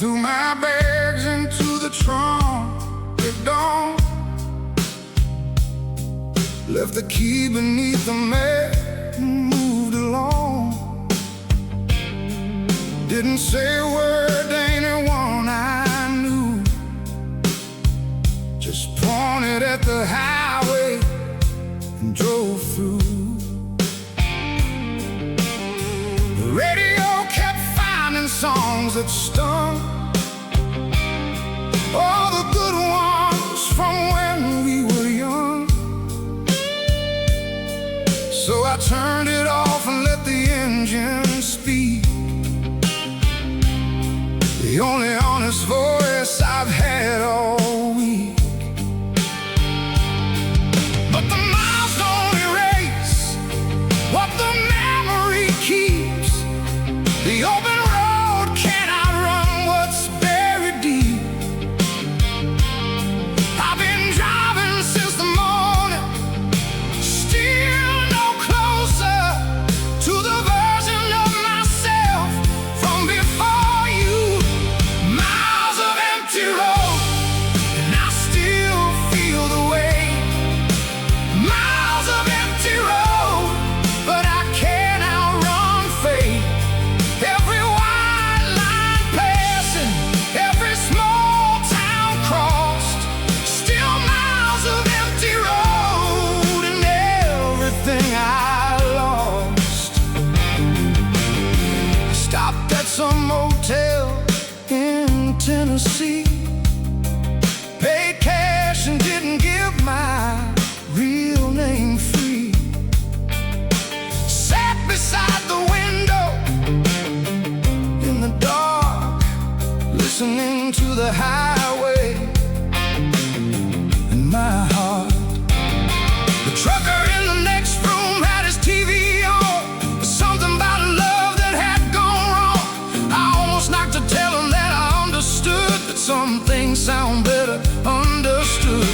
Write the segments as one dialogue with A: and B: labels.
A: threw my bags into the trunk at dawn, left the key beneath the mat and moved along. Didn't say a word to anyone I knew, just pointed at the highway and drove through. The radio kept finding songs that stung, all the good ones from when we were young. So I turned it off and let the engine speak, the only honest voice I've had all week. But the miles don't erase what the memory keeps. The open road cannot run what's buried deep. I've been driving since the morning, still no closer to the version of myself from before you. Miles of empty road, and I still feel the weight. Miles of empty road, but I can't outrun fate. Every white line passing, every small town crossed, still miles of empty road and everything I lost. I stopped at some motel in Tennessee, paid cash and didn't give my real name free. Sat beside the window in the dark, listening to the highway in my heart. The trucker in the next room had his TV on, something about love that had gone wrong. I almost knocked to tell him that I understood, that some things sound better understood.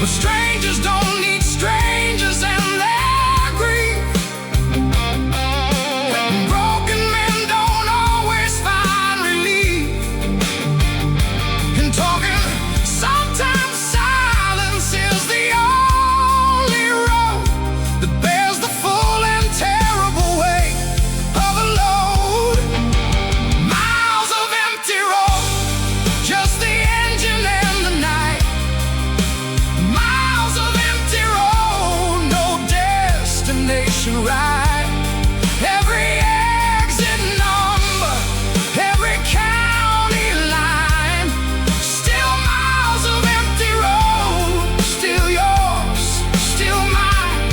A: But strangers don't need strangers and their grief. Broken men don't always find relief in talking. Sometimes silence is the only road that bears the full and terrible weight of a load. Miles of empty road, just the engine and the night. Miles of empty road, no destination right. Every exit number, every county line, still miles of empty road, still yours, still mine.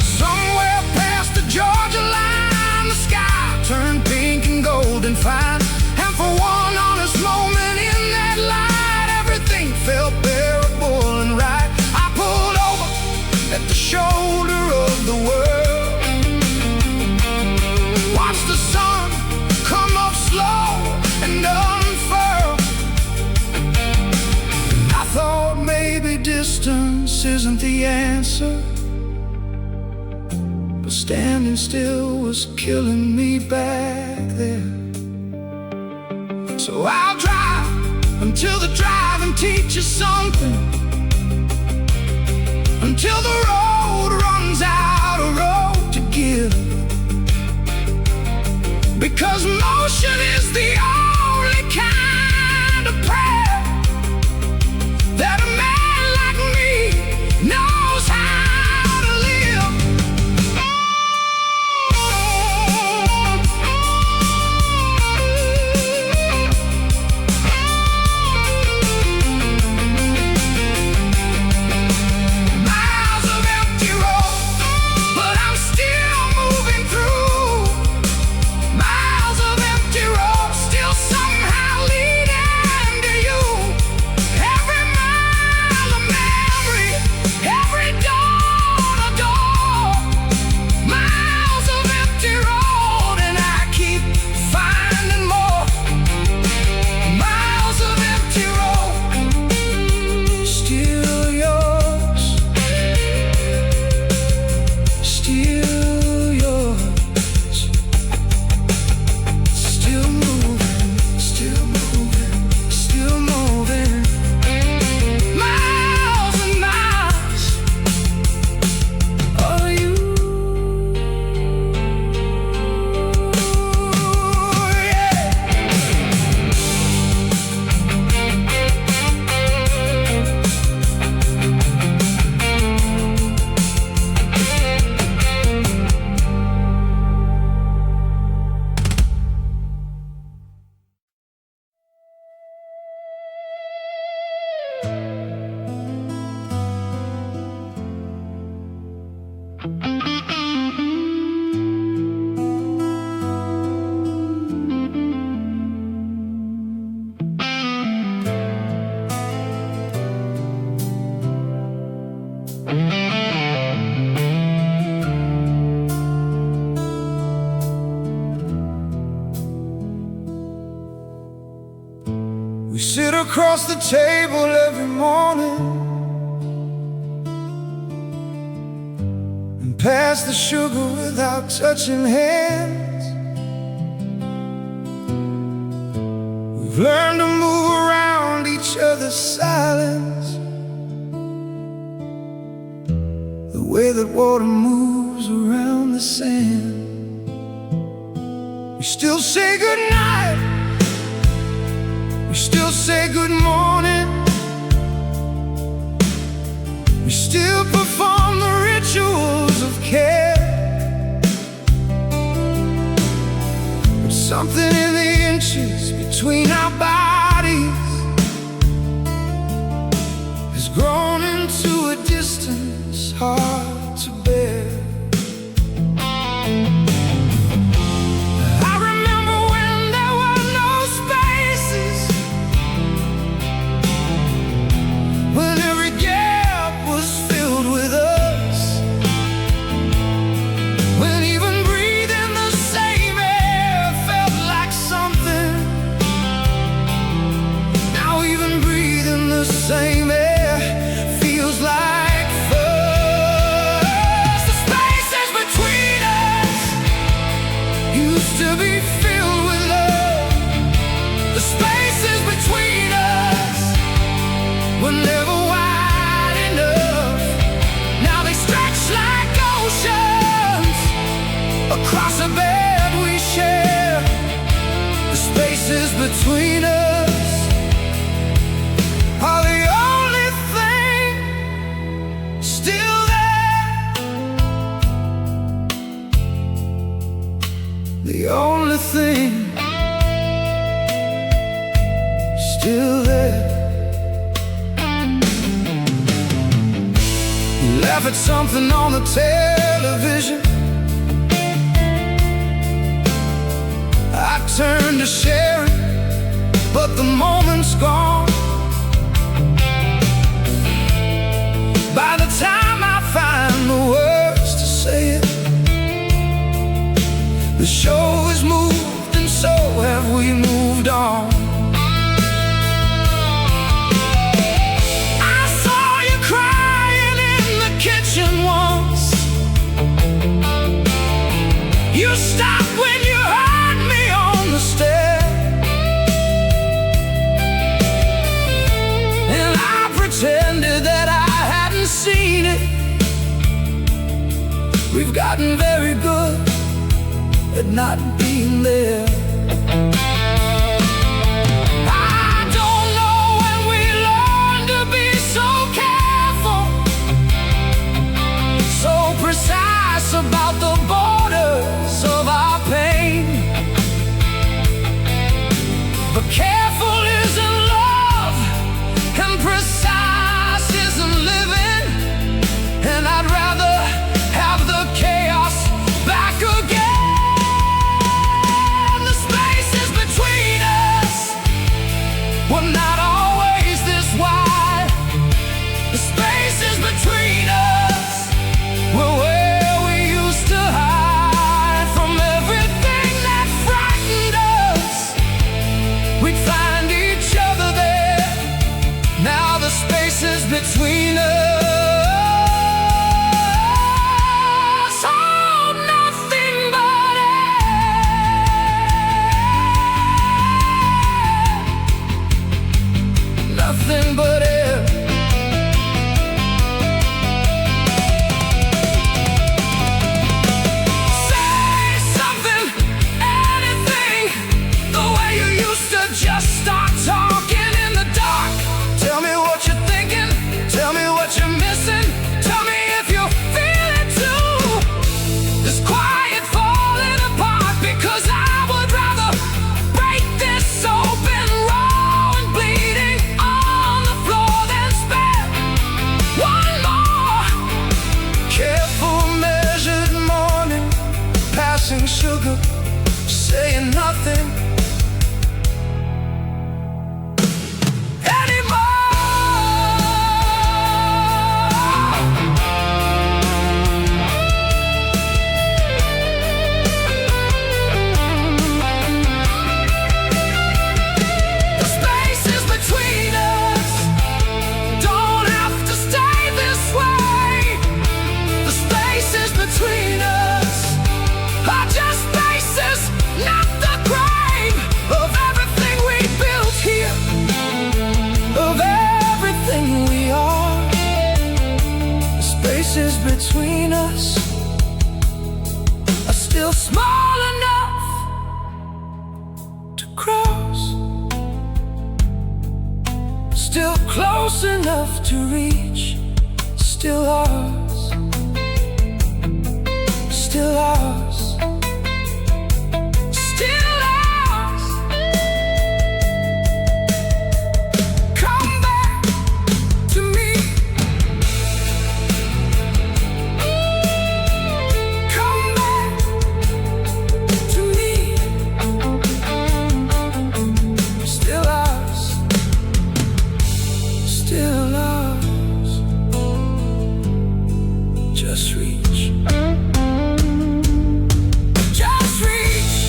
A: Somewhere past the Georgia line, the sky turned pink and golden fine. And for one honest moment in that light, everything felt bearable and right. I pulled over at the shoulder of the world, watched the sun come up slow and unfurl. And I thought maybe distance isn't the answer, but standing still was killing me back there. So I'll drive until the driving teaches something, until the road runs out of road to give. Because motion is the only kind of prayer that a man like me knows how to live. Miles of empty road, but I'm still moving through. Miles of empty road, still somehow leading to you. Every mile sit across the table every morning and pass the sugar without touching hands. We've learned to move around each other's silence, the way that water moves around the sand. We still say goodnight, we still say good morning, we still perform the rituals of care. But something in the inches between our bodies has grown into a distance hard to bear. Same air feels like first. The spaces between us used to be filled with love. The spaces between us were never wide enough. Now they stretch like oceans across a bed we share. The spaces between us are the only thing still there. The only thing still there. We laugh at something on the television. I turn to share it, but the moment's gone. By the time I find the words to say it, the show has moved and so have we moved on. I saw you crying in the kitchen once. You stopped when you heard me on the stair, and I pretended that I seen it. We've gotten very good at not being there. I don't know when we learned to be so careful, so precise about the borders of our pain. But careful isn't love, and precise isn't living. And I'd rather have the chaos back again. Still small enough to cross, still close enough to reach. Still ours, still ours, still ours. Come back to me. Come back to me. Still ours, still ours. Just reach. Just reach.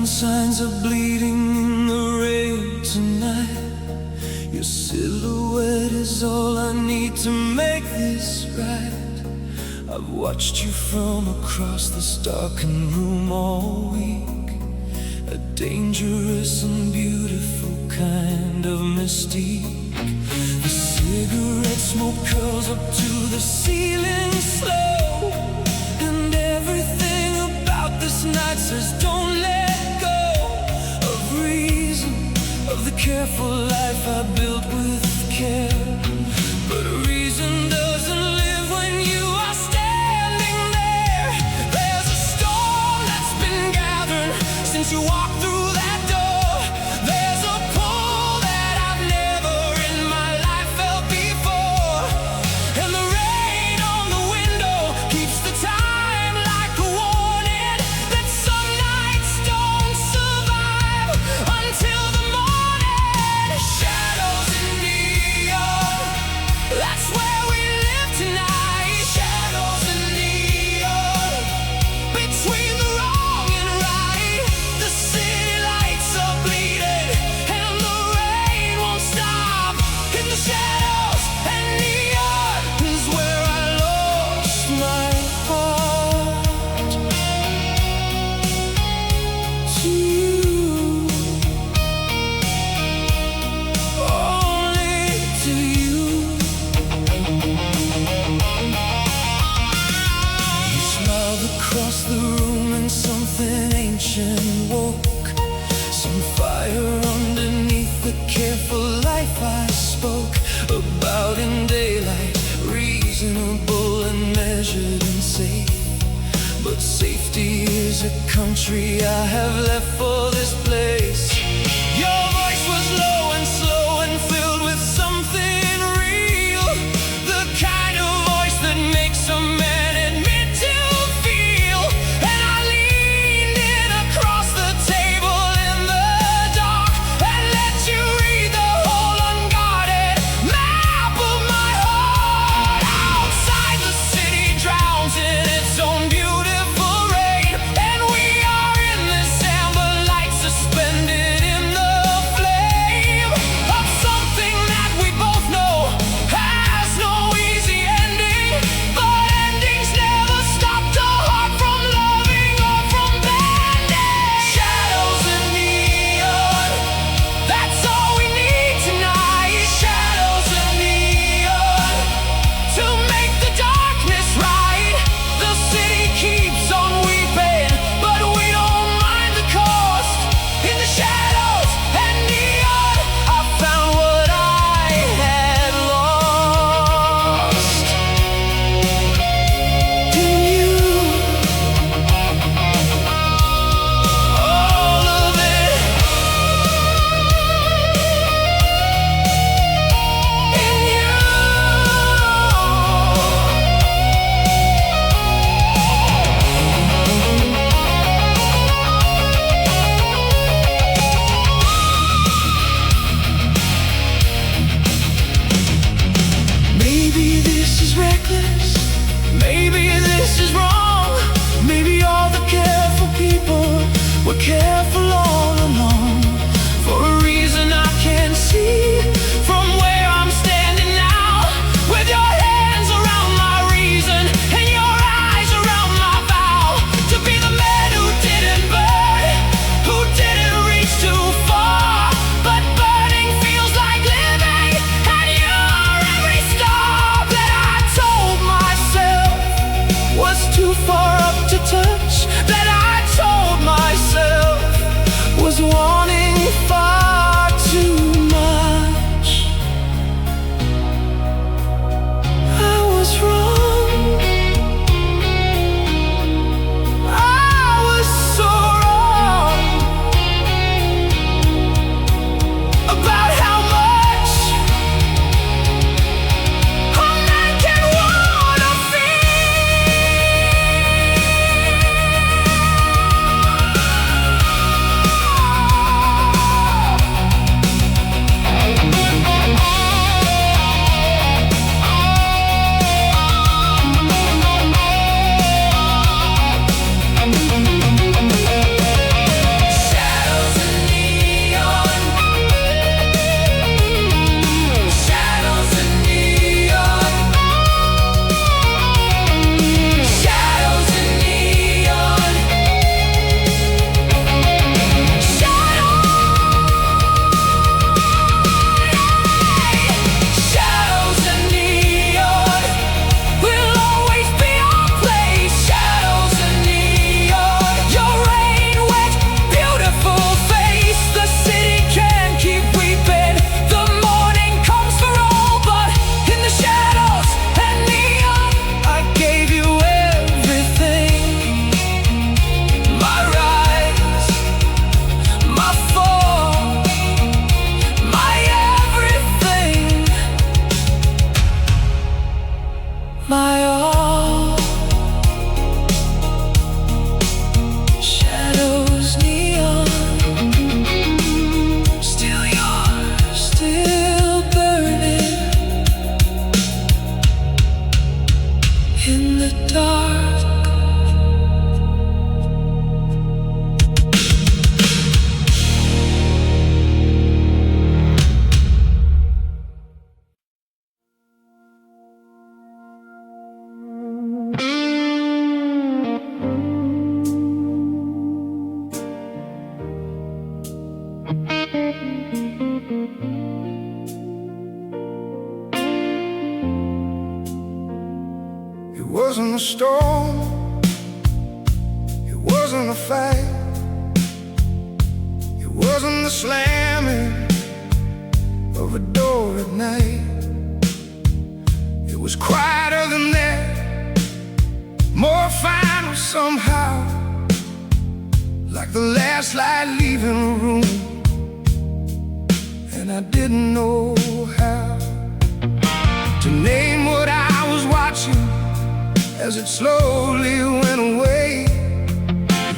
A: Signs are bleeding in the rain tonight. Your silhouette is all I need to make this right. I've watched you from across this darkened room all week. A dangerous and beautiful kind of mystique. The cigarette smoke curls up to the ceiling slow, and everything about this night says don't let of the careful life I built with care. But reason doesn't live when you are standing there. There's a storm that's been gathering since you walked through that door. There's a pull that I've never in my life felt before. And the rain on the window keeps the time like a warning that some nights don't survive until the shadows in neon, that's where we live tonight. Shadows in neon, between the wrong and right. The city lights are bleeding, and the rain won't stop. In the shadows and neon is where I lost my heart to you. Only to you. You smiled across the room and something ancient woke. Some fire underneath the careful life I spoke about in daylight. Reasonable and measured and safe. But safety is a country I have left for this place. Your voice was low and slow and filled with something real. The kind of voice that makes a man admit to feel. And I leaned in across the table in the dark and let you read the whole unguarded map of my heart. Outside the city drowns in its own beautiful rain, and we are in this amber light too far up to touch, that I told myself was wanting far too much. I was wrong. I was so wrong about how much a man can wanna shadows and neon, shadows and neon, shadows and neon, shadows and neon will always be our place. Shadows and neon, your rain-wet, beautiful face. The city can keep weeping, the morning comes for all, but in the shadows and neon, I gave you everything. My rise, my fall, my everything, my all. Shadows, neon, still yours, still burning in the dark. It wasn't a storm, it wasn't a fight, it wasn't the slamming of a door at night. It was quieter than that, more final somehow, like the last light leaving a room, and I didn't know how to name what I was watching as it slowly went away.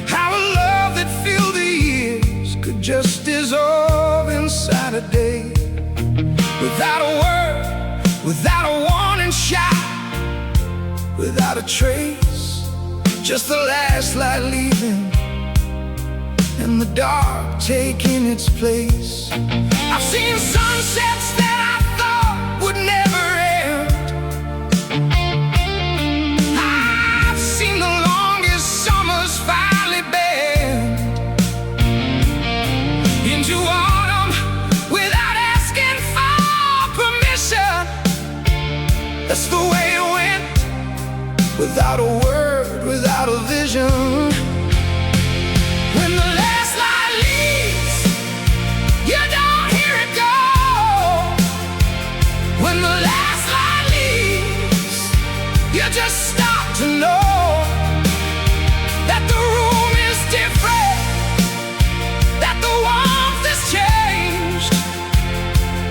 A: How a love that filled the years could just dissolve inside a day, without a word, without a warning shot, without a trace, just the last light leaving and the dark taking its place. I've seen sunsets that I thought would never end. I've seen the longest summers finally bend into autumn without asking for permission. That's the way it went, without a word, without a vision. When the last light leaves, you don't hear it go. When the last light leaves, you just stop to know that the room is different, that the warmth has changed.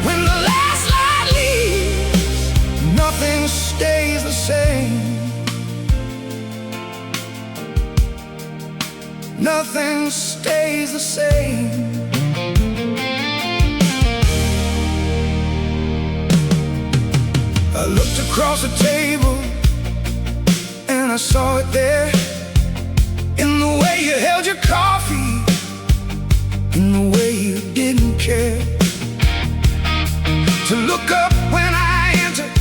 A: When the last light leaves, nothing stays the same. Nothing stays the same. I looked across the table and I saw it there, in the way you held your coffee, in the way you didn't care to look up when I entered,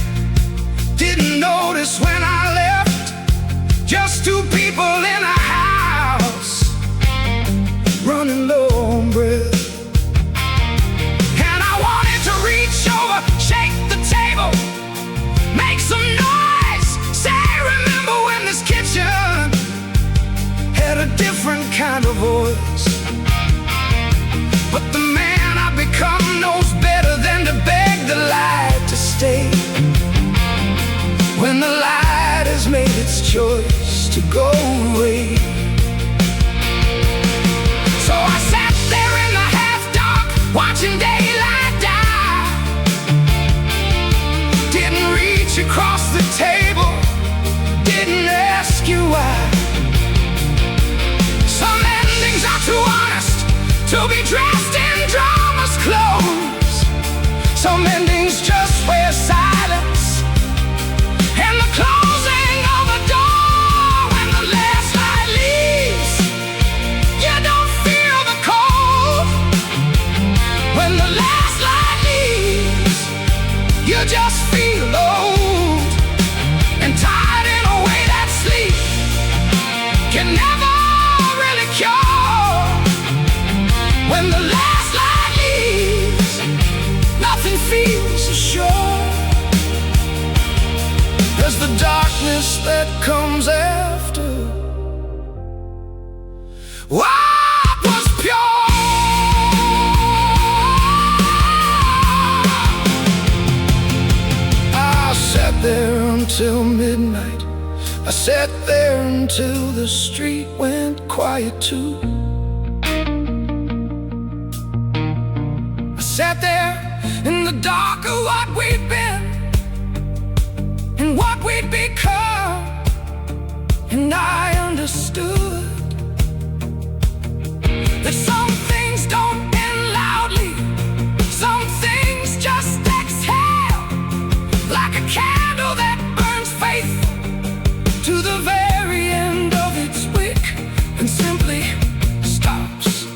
A: didn't notice when I left. Just two people in a house, running low on breath. And I wanted to reach over, shake the table, make some noise, say remember when this kitchen its choice to go away. So I sat there in the half-dark, watching daylight die. Didn't reach across the table, didn't ask you why. Some endings are too honest to be dressed in drama's clothes. Some endings just wear silence and the closing of a door. When the last light leaves, you don't feel the cold. When the last light leaves, you just feel old and tired in a way that sleep can never really cure. When the last light leaves, nothing feels as sure as the darkness that comes after what was pure. I sat there until midnight. I sat there until the street went quiet too. I sat there in the dark of what we'd been and what we'd become, and I understood that some things don't end loudly, some things just exhale like a candle that burns faithful to the very end of its wick and simply stops.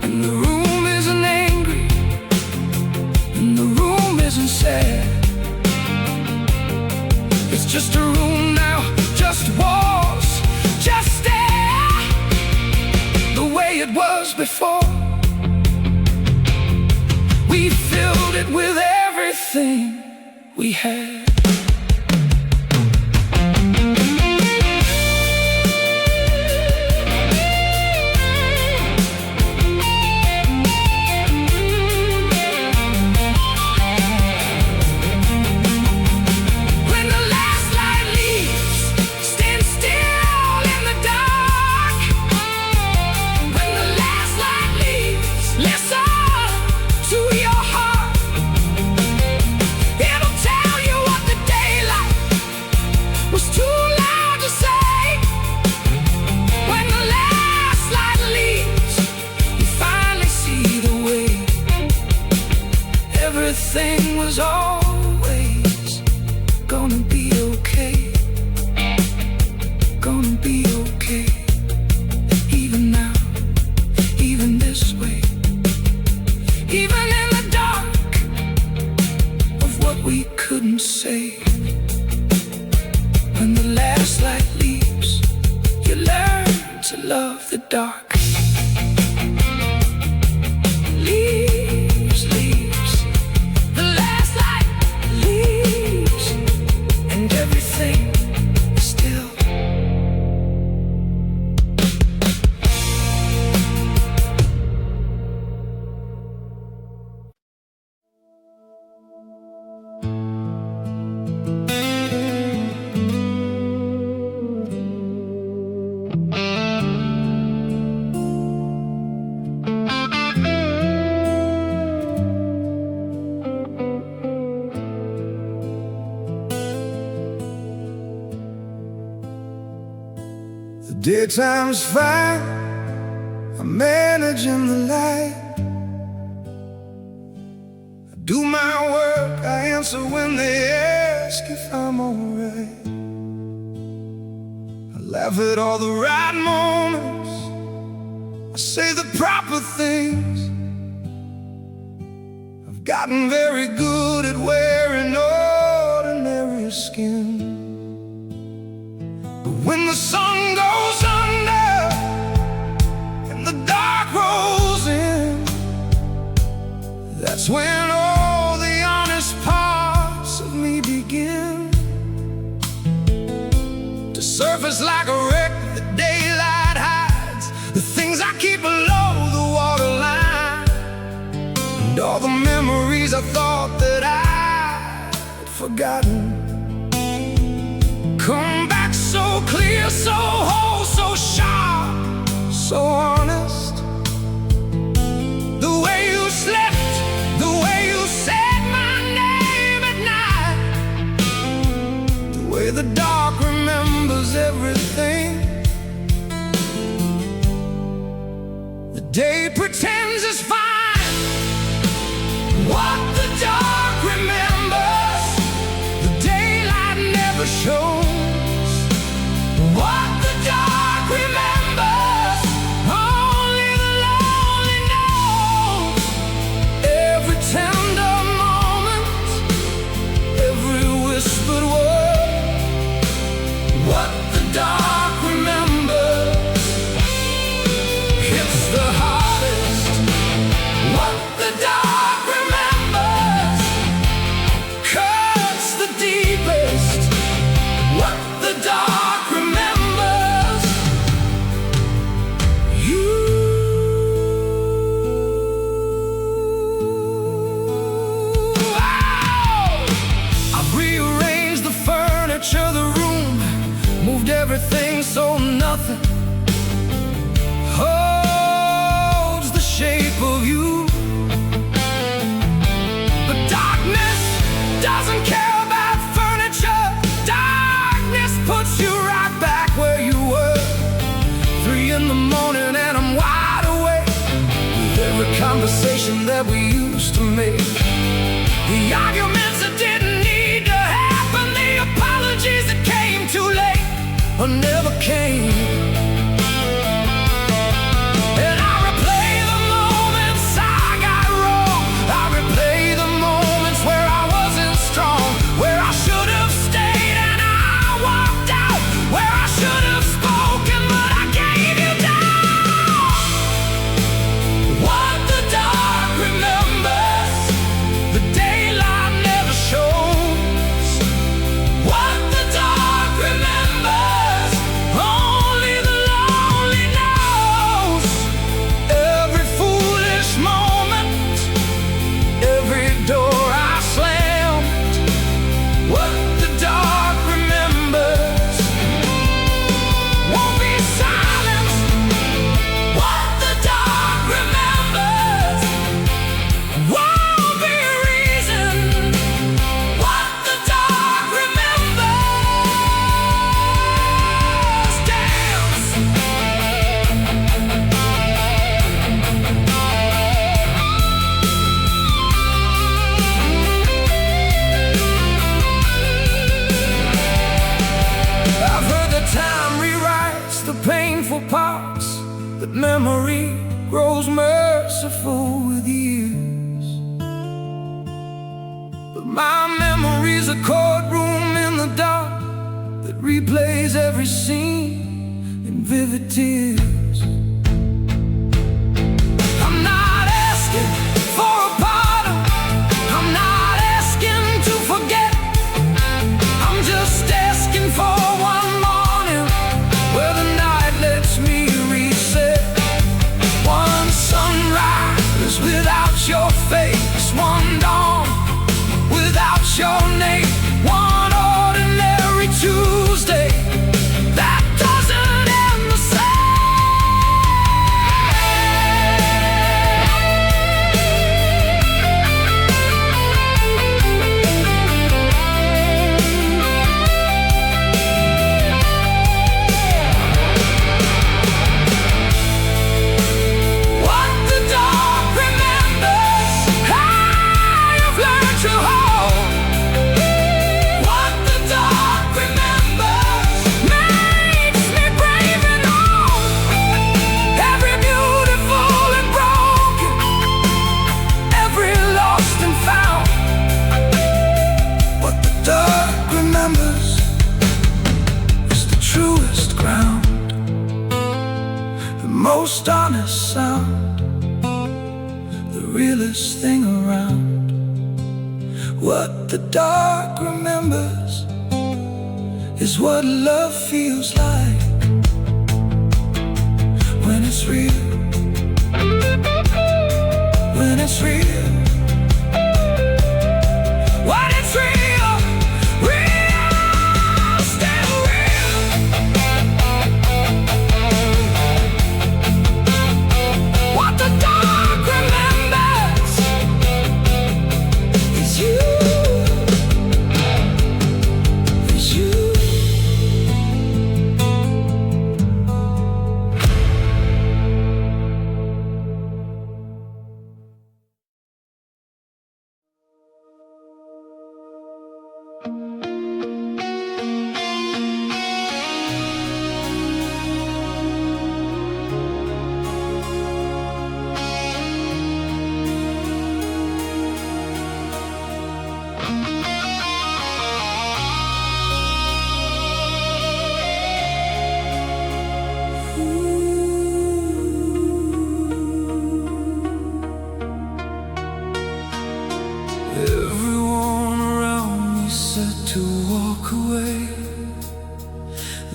A: And the room isn't angry, and the room isn't sad. It's just a room now, just walls, just air, the way it was before. We filled it with everything we had. Everything was always gonna be okay, gonna be okay. Even now, even this way, even in the dark of what we couldn't say. When the last light leaves, you learn to love the dark. Daytime's fine, I'm managing the light. I do my work, I answer when they ask if I'm alright. I laugh at all the right moments, I say the proper things. I've gotten very good at wearing ordinary skin. But when the sun goes under and the dark rolls in, that's when all the honest parts of me begin to surface like a wreck that daylight hides. The things I keep below the waterline, and all the memories I thought that I'd forgotten come back so so honest. The way you slept, the way you said my name at night, the way the dark remembers everything. The day pretends it's fine. What the dark remembers, the daylight never shows. What the dark remembers, only the lonely knows. Every tender moment, every whispered word. What the dark remembers hits the hardest. What the dark remembers cuts the deepest. What the dark remembers, you. Oh! I've rearranged the furniture, the room, moved everything so nothing holds the shape of you. But darkness doesn't care about furniture. Darkness puts you right back where you were. 3 in the morning and I'm wide awake with every conversation that we used to make. The arguments that didn't need to happen, the apologies that came too late or never came. And I replay the moments I got wrong. I replay the moments where I wasn't strong, where I should have stayed and I walked out, where I should have spoken but I gave you down. What the dark remembers, the daylight never shows. What the dark remembers, only the lonely knows. Every foolish moment, every door I slammed. What the dark remembers won't be silenced. What the dark remembers won't be reasoned. What the dark remembers dance. I've heard that time rewrites the painful parts, that memory grows merciful with years. But my memory's a courtroom in the dark that replays every scene in vivid tears. I'm not asking for a pardon, I'm not asking to forget. I'm just asking for one morning where the night lets me reset. One sunrise without your face, one dawn without your name, one ordinary Tuesday that doesn't end the What the dark remembers, how you've learned to hold. What the dark remembers makes me brave and old. Every beautiful and broken, every lost and found. What the dark remembers is the truest ground, the most honest sound, the realest thing around. What the dark remembers is what love feels like when it's real. When it's real. When it's real. Real, still real.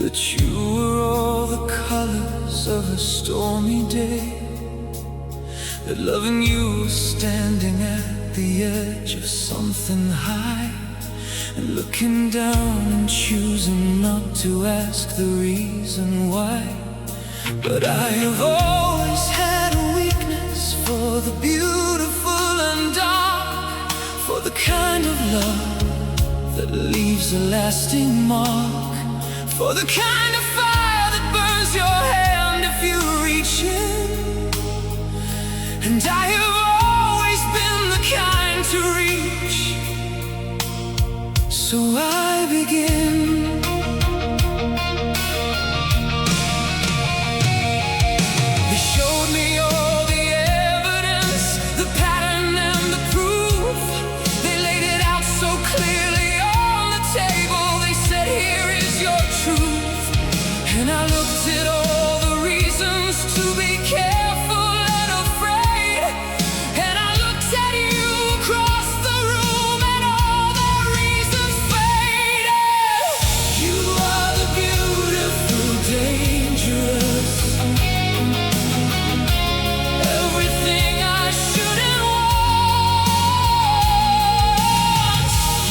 A: that you were all the colors of a stormy day, that loving you was standing at the edge of something high, and looking down and choosing not to ask the reason why. But I have always had a weakness for the beautiful and dark, for the kind of love that leaves a lasting mark, for the kind of fire that burns your hand if you reach in. And I have always been the kind to reach, so I begin. They showed me all the evidence, the pattern and the proof. They laid it out so clearly on the table. They said, here is your truth. And I looked at all the reasons to be careful and afraid, and I looked at you across the room, and all the reasons faded. You are the beautiful, dangerous, everything I shouldn't want.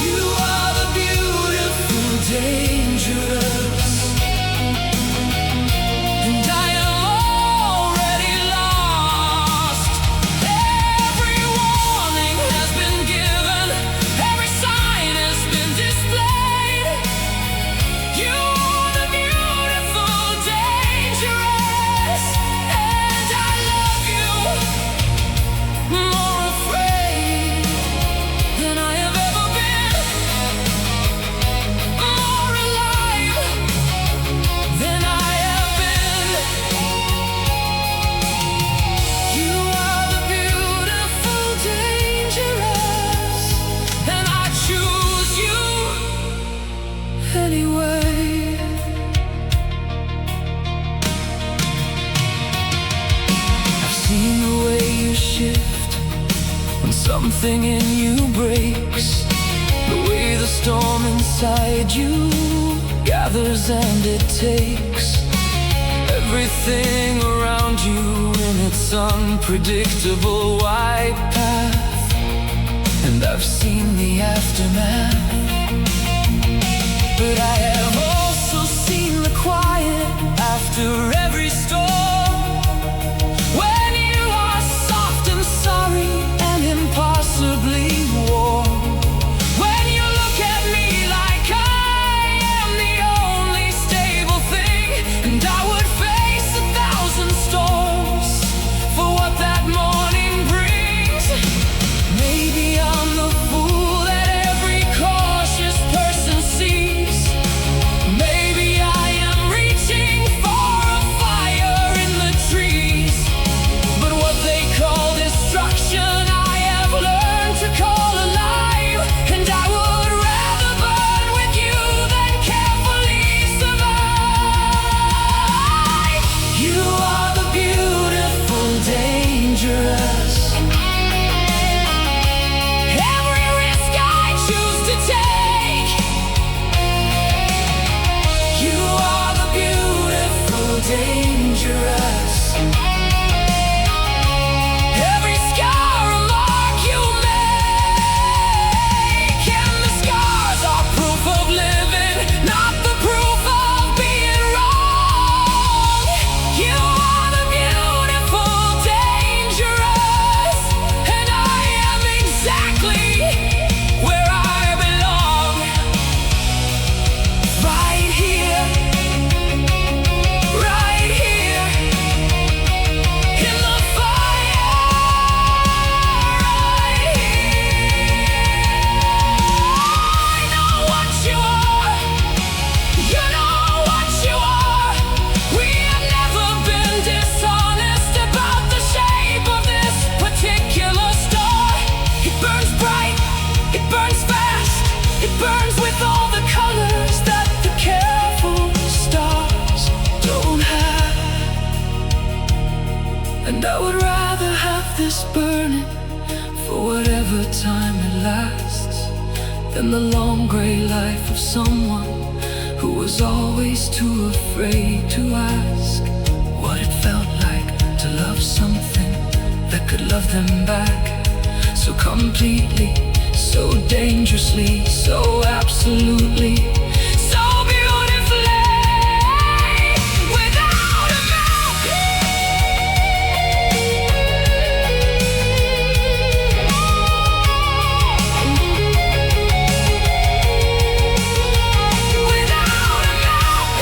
A: You are the beautiful, dangerous, and I am already lost. Every warning has been given, every sign has been displayed. You are the beautiful, dangerous, and I love you, more afraid than I have ever been, more alive than I have been. You are the beautiful, dangerous, and I choose you anyway. I've seen the way you shift when something in you breaks, the way the storm inside you gathers and it takes everything around you in its unpredictable wide path. And I've seen the aftermath, but I have also seen the quiet after every storm, when you are soft and sorry and impossibly warm, when you look at me like I am the only stable thing, and I would face 1,000 storms for what that morning brings. Maybe I'm the fool that every cautious person sees. Maybe I am reaching for a fire in the trees, but what they call destruction I have learned to call alive, and I would rather burn with you than carefully survive. You are the beautiful, dangerous, every risk I choose to take. You are the beautiful, dangerous, every scar a mark you make, and the scars are proof of living, not the proof of being wrong. You are the beautiful, dangerous, and I am exactly where I belong, right here, right here, in the fire, right here. I know what you are, you know what you are. We have never been dishonest about the shape of this particular star. It burns bright, it burns fast, it burns with all the colors that the careful stars don't have. And I would rather have this burning for whatever time it lasts than the long gray life of someone who was always too afraid to ask what it felt like to love something that could love them back so completely, so dangerously, so absolutely, so beautifully, without a mouth. Without a mouth.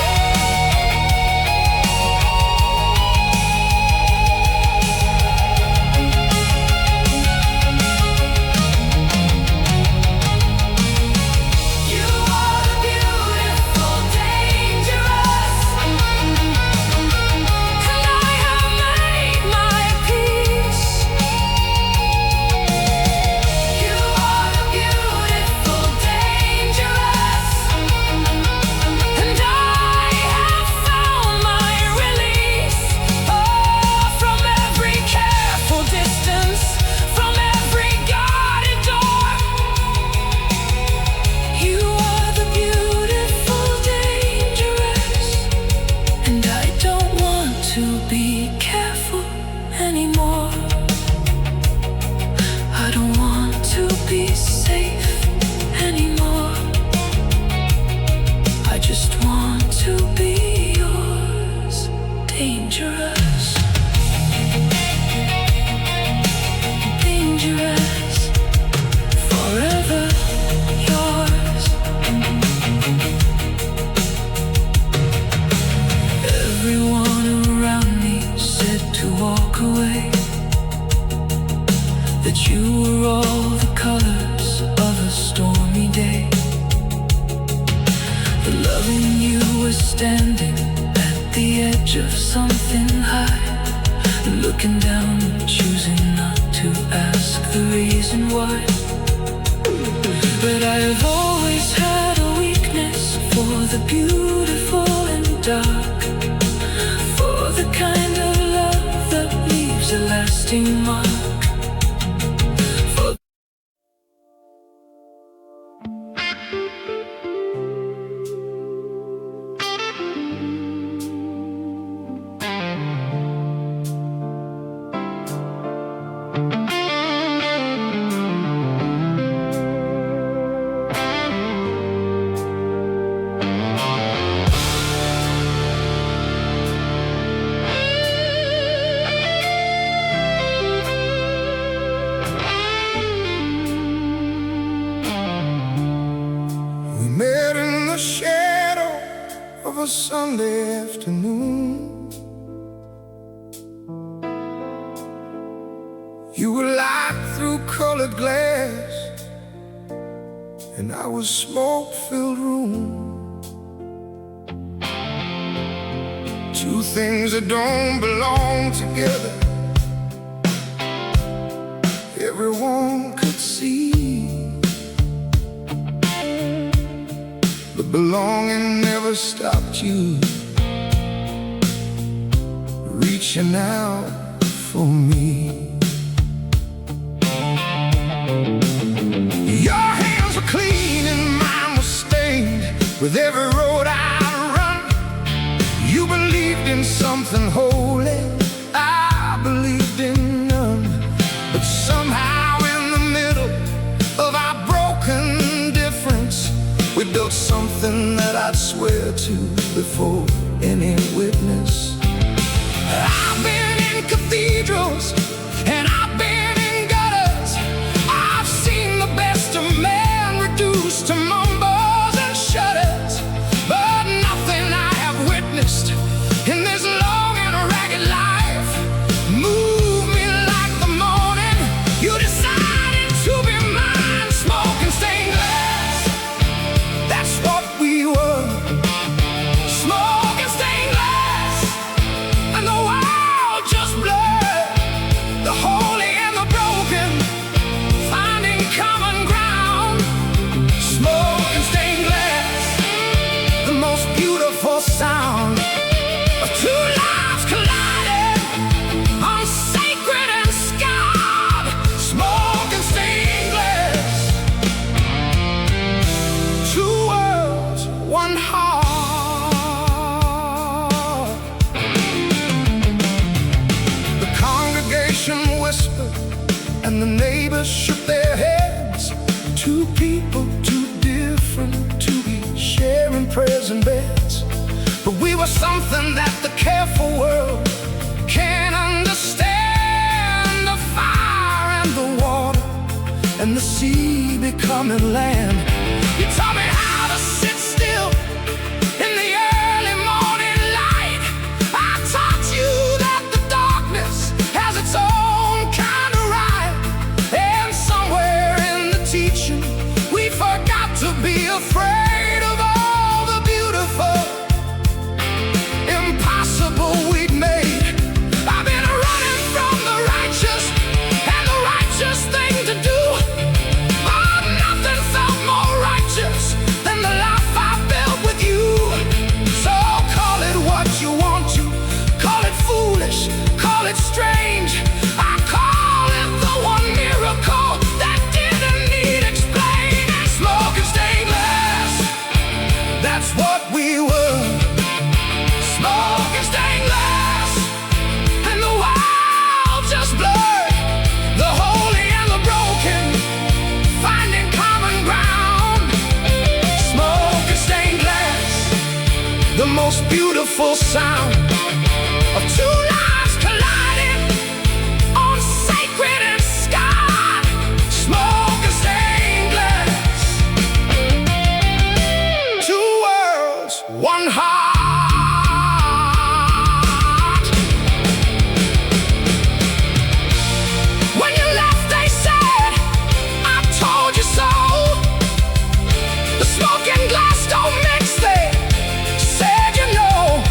A: You are the beautiful, dangerous, and I have made my peace. You are the beautiful, dangerous, and I have found my release. Oh, from every careful distance, from every guarded door. You are the beautiful, dangerous, and I don't want to be careful anymore. I don't want to be safe anymore. I just want to be yours, dangerous. Dangerous, forever yours. Everyone around me said to walk away, that you were all the colors of a stormy day. The love in you was standing at the edge of something high, looking down and choosing not to ask the reason why. But I've always had a weakness for the beautiful and dark, for the kind of love that leaves a lasting mark. For we met in the shadow of a Sunday afternoon. You were light through colored glass, and I was smoke-filled room. Two things that don't belong together, everyone could see. But belonging never stopped you reaching out for me. Your hands were clean and mine was stained with every road I run. You believed in something holy, I believed in none. But somehow in the middle of our broken difference, we built something that I'd swear to before any witness. I've been in cathedrals and I've been in gutters. I've seen the best of man reduced to mumbles and shudders. But nothing I have witnessed in this long and ragged life moved me like the morning you decided to be mine. Smoking stained glass, that's what we were. Smoking stained glass, and the world just blurred. The holy and the broken finding common ground. Smoking stained glass, the most beautiful sound of two lives colliding on sacred and scarred. Smoking stained glass, two worlds, one heart. but we were something that the careful world can't understand. The fire and the water and the sea becoming land. You taught me how to sit still in the early morning light. I taught you that the darkness has its own kind of right. And somewhere in the teaching we forgot to be afraid of all the beautiful impossible we'd made. I've been running from the righteous and the righteous thing to do. But nothing felt more righteous than the life I built with you. So call it what you want to, call it foolish, call it strange. I call it the one miracle that didn't need explaining. Smoke and stainless, that's what we were. Smoke and stainless, and the wild just blurred. The holy and the broken finding common ground. Smoke and stained glass, the most beautiful sound of two lives colliding on sacred and sky. Smoke and stained glass, two worlds, one heart. When you left they said, I told you so. The smoke and glass don't mix, they said, you know.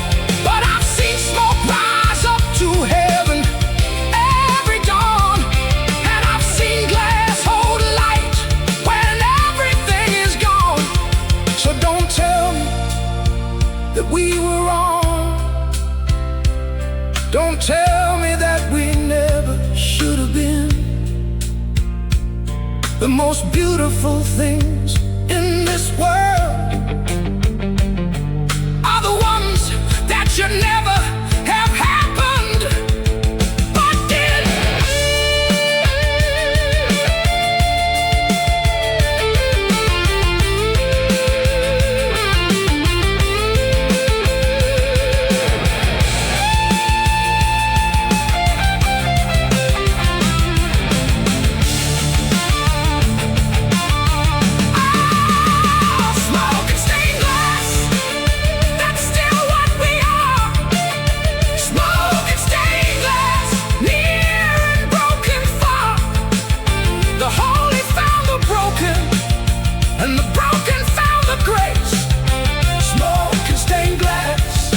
A: But I've seen smoke rise up to heaven every dawn. And I've seen glass hold light when everything is gone. So don't tell me that we were wrong. Don't tell me that we never should have been. The most beautiful things in this world are the ones that should never have happened, but did. Smoke and stained glass, that's still what we are. Smoke and stained glass, near and broken far. The holy found the broken, and the broken found the grace. Smoke and stained glass,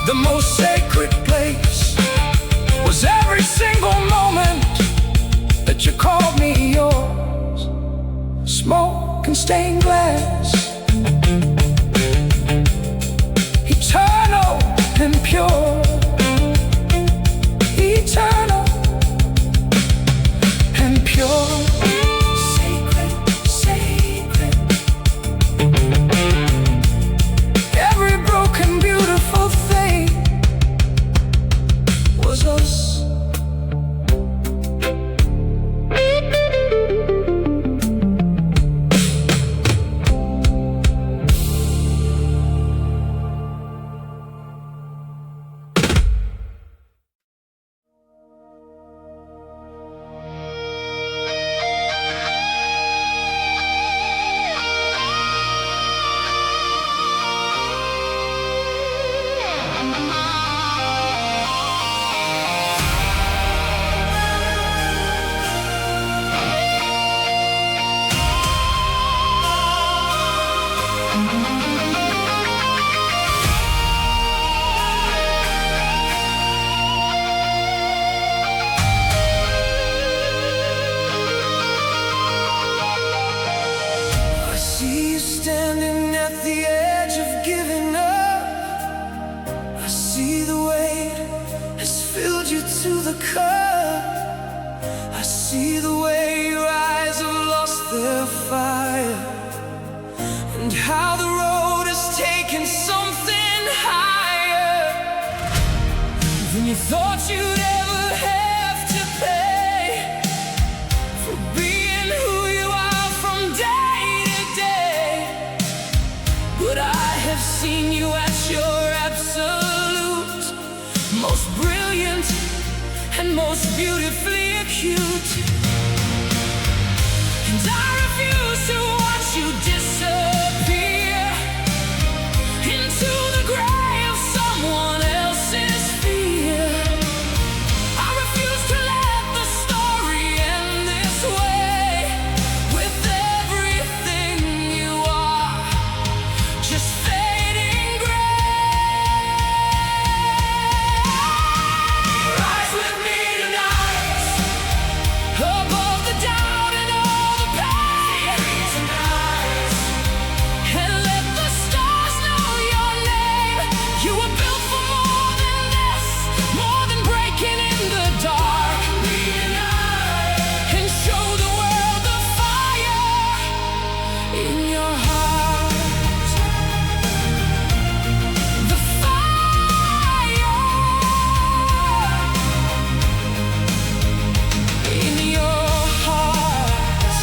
A: the most sacred place was every single moment that you called me yours. Smoke and stained glass, eternal and pure. Eternal and pure. Sacred, sacred. Every broken, beautiful thing was us. I see you standing at the edge of giving up. I see the weight has filled you to the cup. I see the way your eyes have lost their fire, and how the road has taken something higher than you thought you'd ever have to pay for being who you are from day to day. But I have seen you at your most beautifully acute. And I refuse to watch you disappear into the gray of someone else's fear. I refuse to let the story end this way. With everything you are just fading gray. Rise with me tonight, above the doubt and all the pain tonight, and let the stars know your name. You were built for more than this, more than breaking in the dark. And show the world the fire in your heart. The fire in your heart.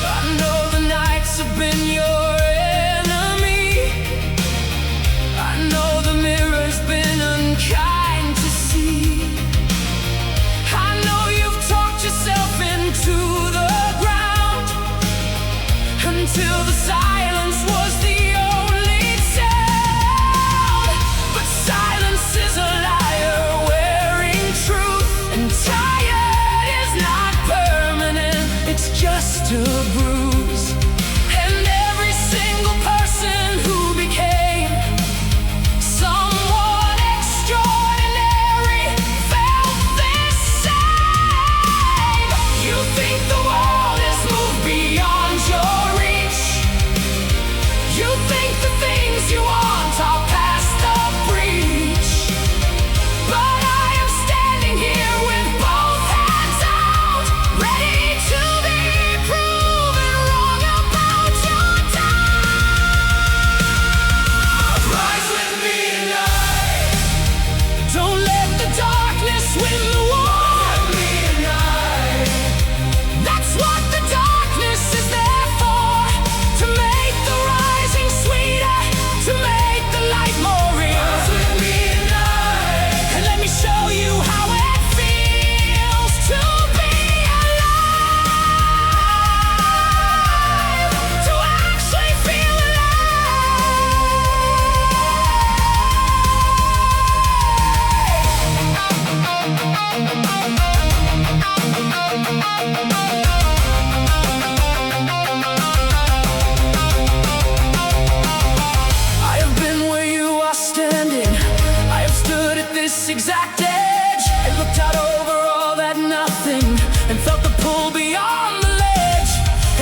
A: I know the nights have been your enemy. I know the mirror's been unkind to see. I know you've talked yourself into the ground until the silence was the only sound. But silence is a liar wearing truth, and tired is not permanent, it's just a bruise. And every single person who became someone extraordinary felt this same. You think the world has moved beyond your reach. You think the things you want are past the breach. But I am standing here with both hands out, ready to be proven wrong about your doubt. Rise with me tonight. Don't let the darkness win the war. Me tonight. That's what the darkness is there for, to make the rising sweeter, to make the light more real. Rise with me tonight. And let me show you how it feels to be alive, to actually feel I have been where you are standing. I have stood at this exact edge and looked out over all that nothing and felt the pull beyond the ledge.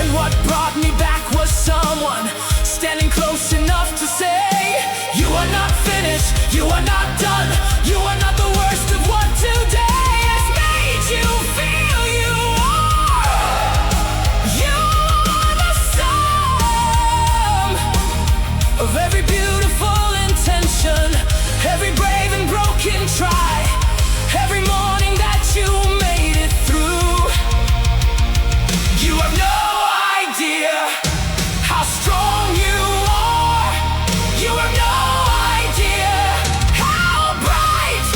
A: And what brought me back was someone standing close enough to say, you are not finished, you are not done, you are not the worst of what today has made you feel you are. You are the sum of every beautiful intention, every brave and broken try, every morning that you made it through. You have no idea how strong you are. You have no idea how bright,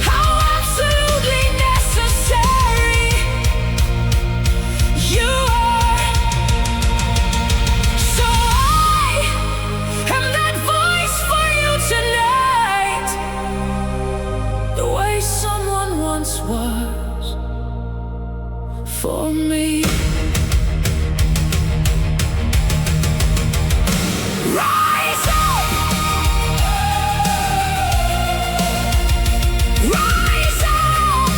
A: how absolutely necessary you are. So I am that voice for you tonight, the way someone once was for me. Rise up! Rise up!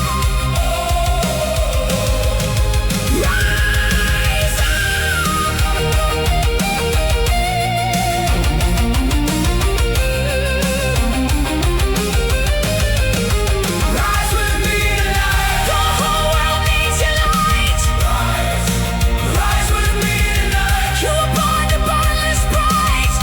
A: Rise up! Rise with me tonight. The whole world needs your light. Rise with me tonight. You were born to burn this bright.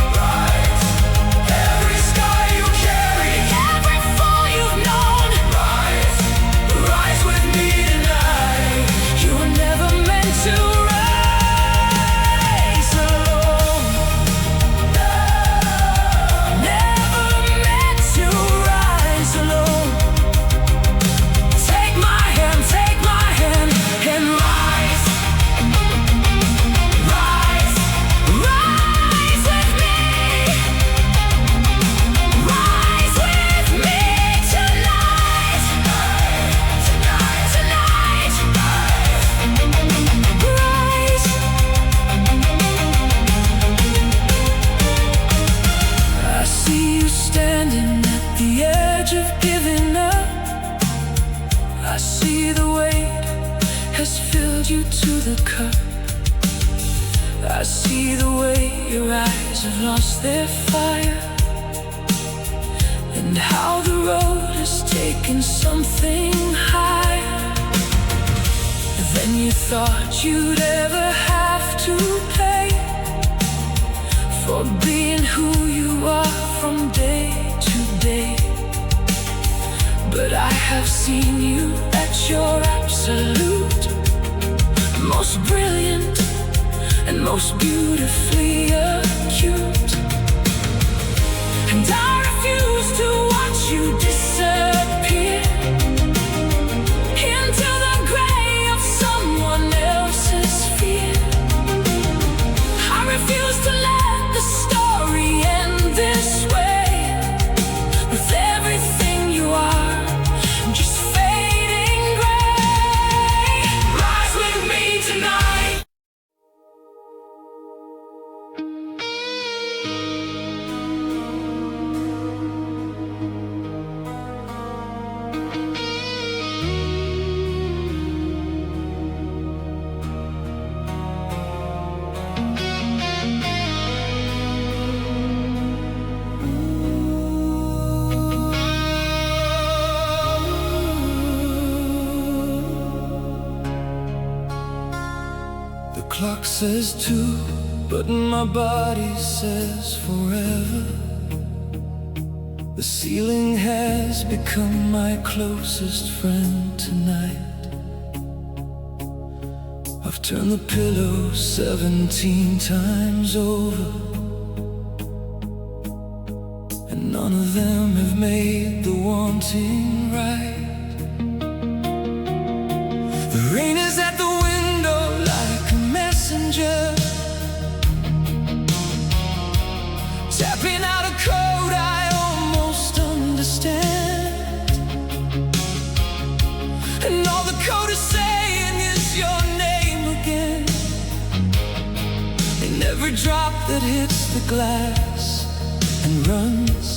A: guide you to the cup. I see the way your eyes have lost their fire, and how the road has taken something higher than you thought you'd ever have to pay for being who you are from day to day. But I have seen you at your absolute most brilliant and most beautifully acute, and I refuse to watch you disappear into the grey of someone else's fear. I refuse to let the story end this way, with everything you are just fading grey. Rise with me tonight. The clock says 2, but my body says forever. The ceiling has become my closest friend tonight. I've turned the pillow 17 times over, and none of them have made the wanting right. The rain is at the window like a messenger, tapping out a code I almost understand. And all the code is saying is your name again, in every drop that hits the glass and runs.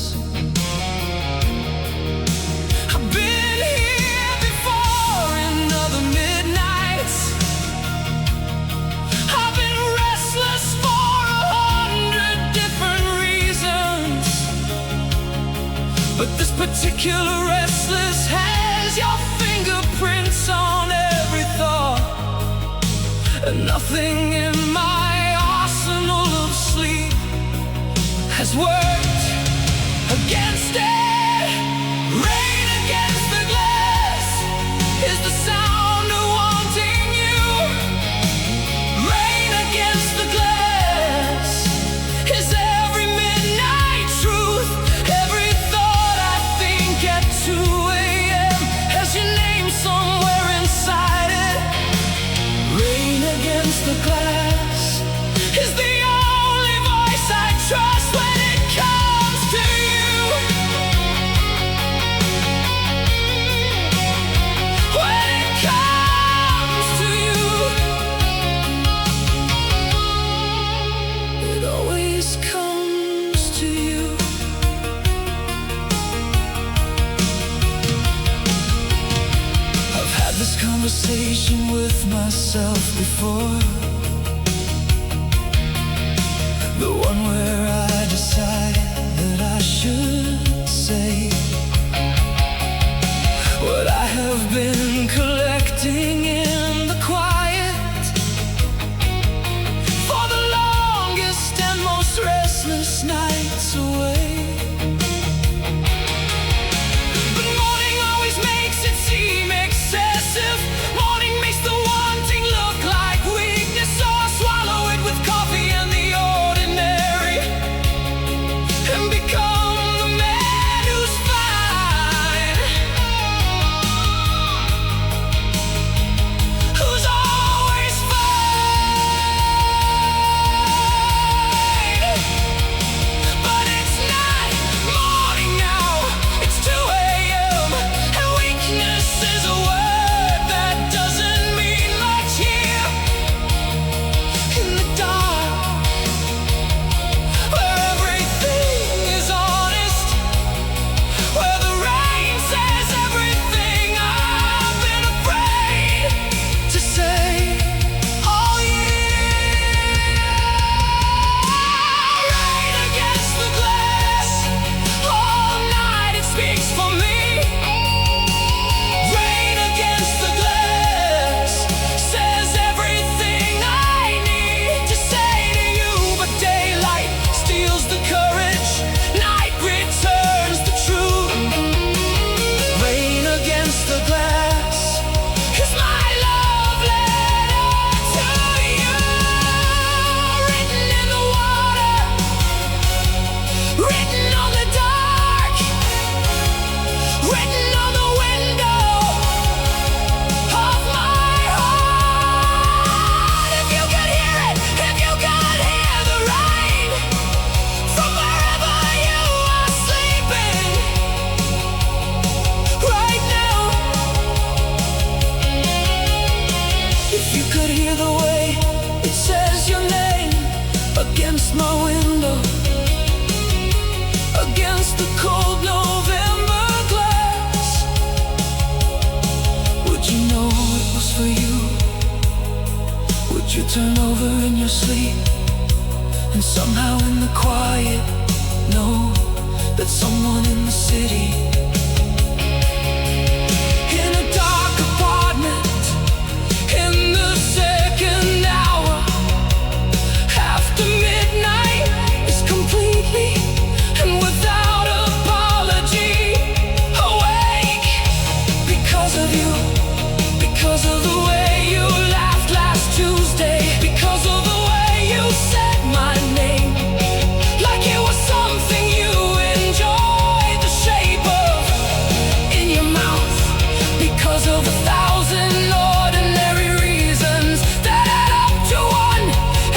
A: I've been here before in other midnights. I've been restless for 100 different reasons, but this particular restless has your fingerprints on every thought, and nothing in my arsenal of sleep has worked against it. Rain against the glass is the sound of wanting you. Rain against the glass is every midnight truth. Every thought I think at 2 a.m. has your name somewhere inside it. Rain against the glass is the only voice I trust when it comes to you. When it comes to you, it always comes to you. I've had this conversation with myself before, the one where I decide that I should say what I have been collecting in the quiet for the longest and most restless nights away. But morning always makes it seem excessive. Morning makes the wanting look like weakness, so I swallow it with coffee and the ordinary, and become the man who's fine. hear the way it says your name against my window, against the cold November glass. Would you know it was for you? Would you turn over in your sleep and somehow in the quiet know that someone in the city, in a dark apartment, in the second hour after midnight, is completely and without apology awake because of you, because of the way you laughed last Tuesday, because of the way you said my name like it was something you enjoyed the shape of in your mouth, because of 1,000 ordinary reasons that add up to one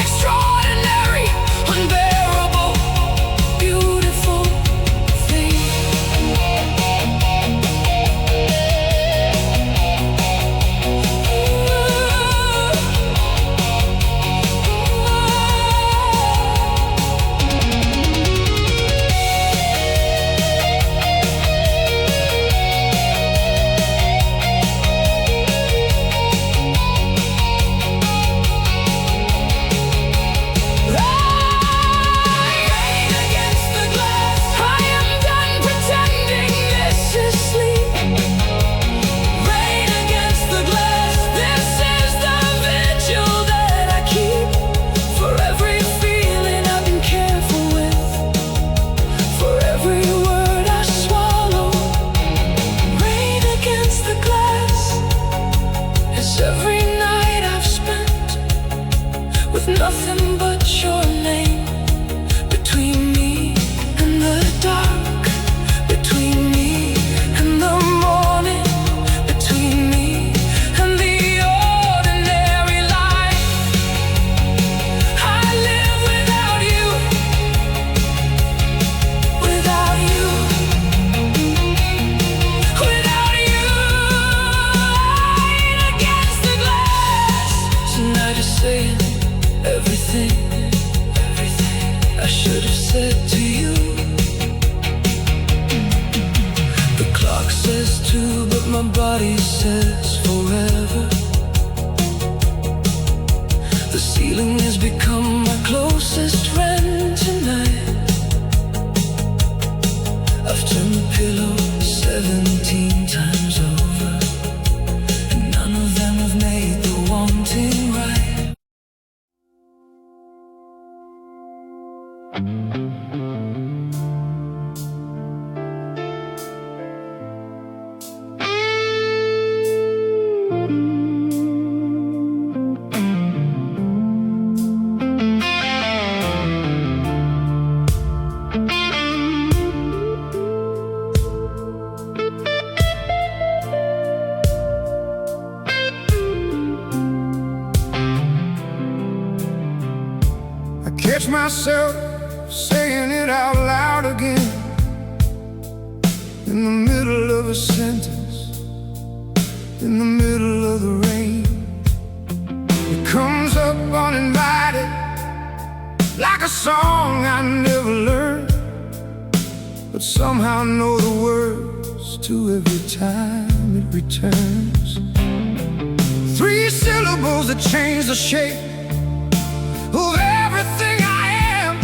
A: extraordinary, unbearable, beautiful thing. Rain against the glass. I am done pretending this is sleep. Rain against the glass. This is the vigil that I keep for every feeling I've been careful with, for every word I swallow. Rain against the glass is every night I've spent with nothing but your name between me and the dark, between me and the morning, between me and the ordinary life. I live without you, without you, without you. Rain against the glass. Tonight is saying everything, everything I should have said to you. The clock says 2, but my body says forever. The ceiling has become my closest friend tonight. I've turned the pillow 17 times over, and none of them have made the wanting right. I catch myself saying it out loud again in the middle of a sentence, in the middle of the rain. It comes up uninvited, like a song I never learned, but somehow know the words to every time it returns. 3 syllables that change the shape of everything I am,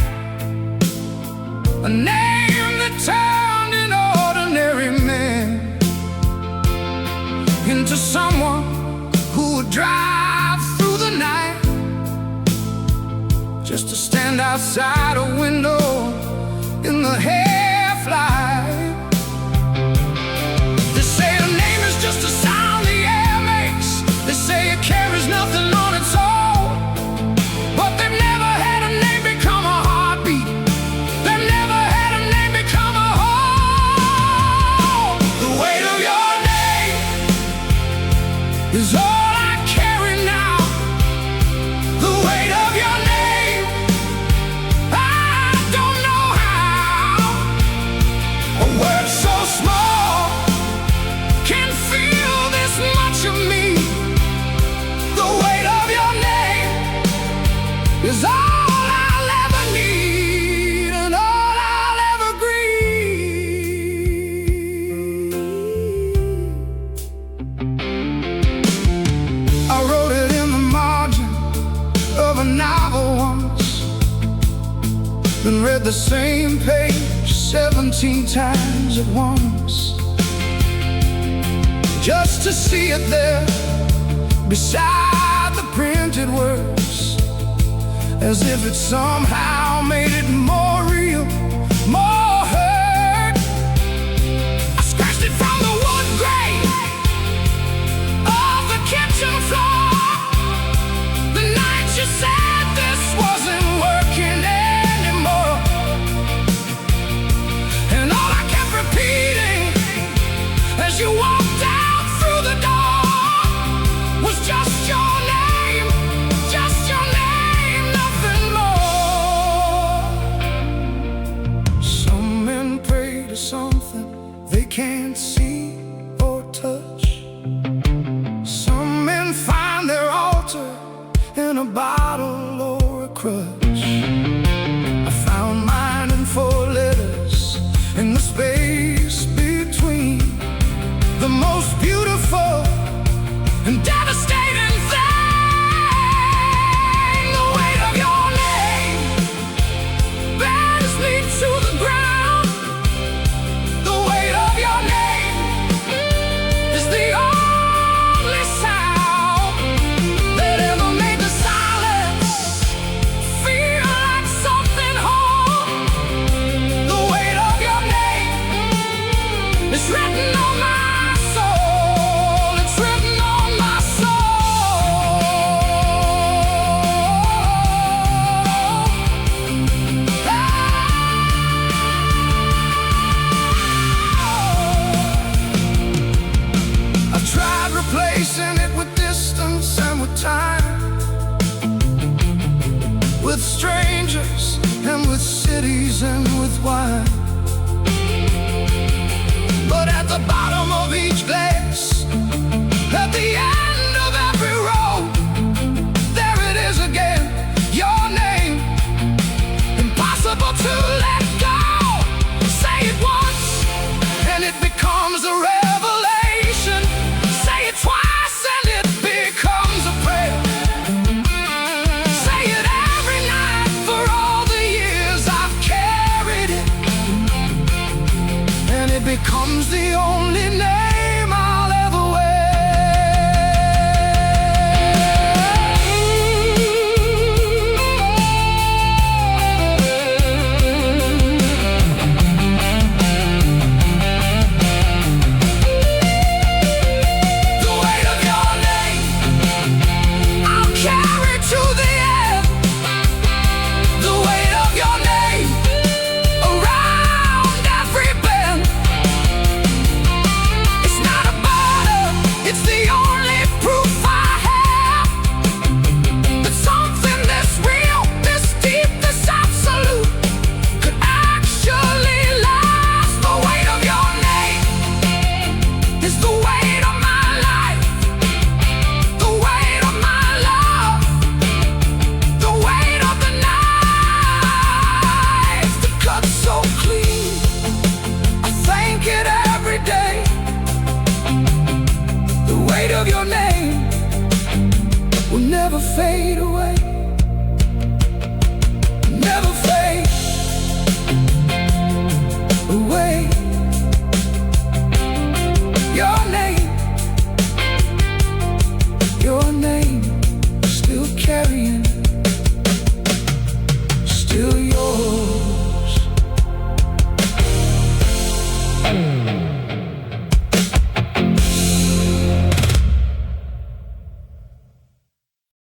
A: a name that turned an ordinary man into someone who would drive through the night just to stand outside a window in the half-light. They say a name is just a sound the air makes. They say it carries nothing on its own, but they've never had a name become a heartbeat. They've never had a name become a home. The weight of your name is all I carry now. The weight of your name, I don't know how. read the same page 17 times at once, just to see it there beside the printed words, as if it somehow made it more real, more hurt. I scratched it from the wood grain of the kitchen floor the night you said this wasn't working anymore. And all I kept repeating as you walked out through the door was just your name, just your name, nothing more. Some men pray to something they can't see or touch. Some men find their altar in a bottle or a crutch. I found mine in 4 letters in the space between the most beautiful and devastating thing. The weight of your name bends me to the ground. The weight of your name is the only sound that ever made the silence feel like something whole. The weight of your name is written on my soul. It's written on my soul. I've tried replacing it with distance and with time, with strangers and with cities and with wine. But at the bottom of each glass, at the end of every road, there it is again, your name. Impossible to let go. Say it once and it becomes a revelation. Say it twice and it becomes a prayer. Say it every night for all the years I've carried it, and it becomes the only name I'll ever The weight of your name I'll carry to the end. The weight of your name around every bend. It's not a burden, it's the only proof I have that something this real, this deep, this absolute could actually last. The weight of your name is the weight of my life, the weight of my love, the weight of the knife that cuts so clean. I thank it every day. The weight of your name will never fade away.